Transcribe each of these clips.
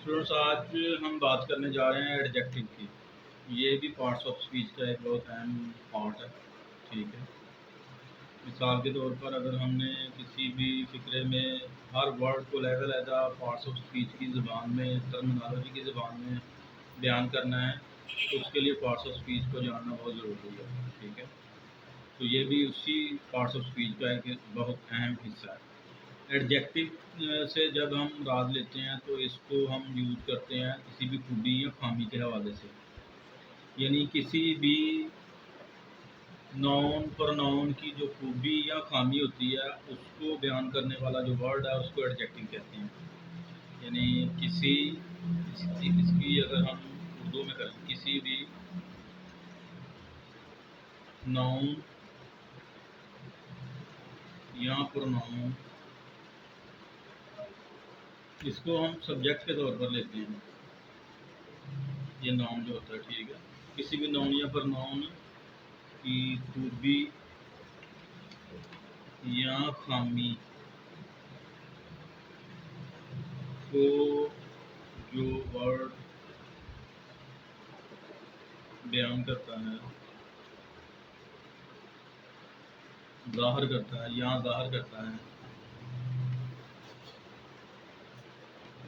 Students आज हम बात करने जा रहे हैं एडजेक्टिव की। ये भी पार्ट्स ऑफ स्पीच का एक बहुत अहम पार्ट है। ठीक है, मिसाल के तौर पर अगर हमने किसी भी फिक्रे में हर वर्ड को लहदा पार्ट्स ऑफ स्पीच की ज़बान में, टर्मिनोलॉजी की ज़बान में बयान करना है तो उसके लिए पार्ट्स ऑफ स्पीच को जानना बहुत ज़रूरी है। ठीक है, तो ये भी उसी पार्ट्स ऑफ स्पीच का एक बहुत अहम हिस्सा है। एडजेक्टिव से जब हम मुराद लेते हैं तो इसको हम यूज़ करते हैं किसी भी खूबी या खामी के हवाले से, यानी किसी भी नाउन प्रोनाउन की जो खूबी या खामी होती है उसको बयान करने वाला जो वर्ड है उसको एडजेक्टिव कहते हैं। यानी इसकी अगर हम उर्दू में करें, किसी भी नाउन या प्रोनाउन, इसको हम सब्जेक्ट के तौर पर लेते हैं। ये नाउन जो होता है, ठीक है, किसी भी नाउन या प्रोनाउन की खूबी या खामी को जो वर्ड बयान करता है, ज़ाहिर करता है या ज़ाहिर करता है,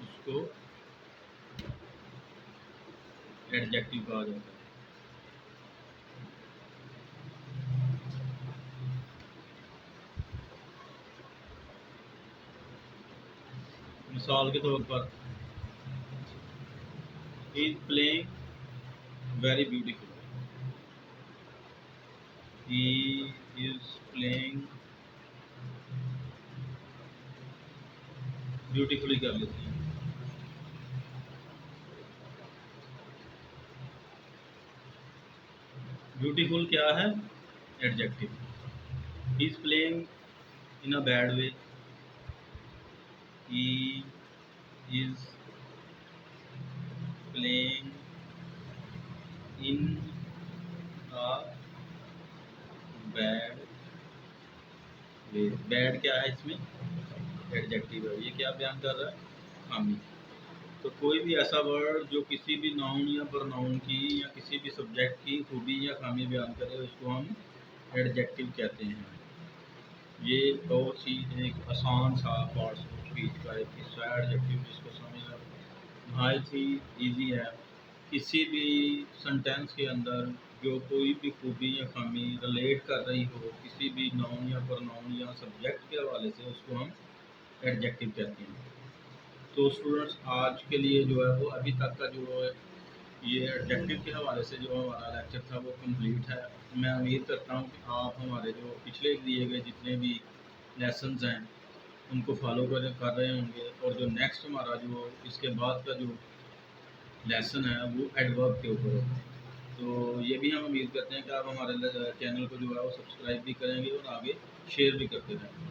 उसको एडजेक्टिव कहा जाता है। मिसाल के तौर पर, he is playing very beautiful. He is playing beautifully कर लेते हैं। ब्यूटीफुल क्या है? Adjective. He is playing in a bad way. He is playing in a bad way. Bad क्या है इसमें? एडजेक्टिव है। ये क्या बयान कर रहा है? खामी। तो कोई भी ऐसा वर्ड जो किसी भी नाउन या प्रोनाउन की या किसी भी सब्जेक्ट की खूबी या खामी बयान करे उसको हम एडजेक्टिव कहते हैं। ये बहुत ही एक आसान सा पार्ट्स ऑफ स्पीच का एक हिस्सा है एडजेक्टिव, जिसको समझना नहायत ही ईजी है। किसी भी सेंटेंस के अंदर जो कोई भी खूबी या खामी रिलेट कर रही हो किसी भी नाउन या प्रोनाउन या सब्जेक्ट के हवाले से, उसको हम एडजेक्टिव कहते हैं। तो स्टूडेंट्स आज के लिए जो है वो अभी तक का जो है ये एडजेक्टिव के हवाले से जो हमारा लेक्चर था वो कंप्लीट है। मैं उम्मीद करता हूँ कि आप हमारे जो पिछले दिए गए जितने भी लेसन्स हैं उनको फॉलो कर रहे होंगे, और जो नेक्स्ट हमारा जो इसके बाद का जो लेसन है वो एडवर्ब के ऊपर है। तो ये भी हम उम्मीद करते हैं कि आप हमारे चैनल को जो है वो सब्सक्राइब भी करेंगे और आगे शेयर भी करते रहेंगे।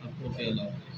आपको अल्लाह हाफ़िज़।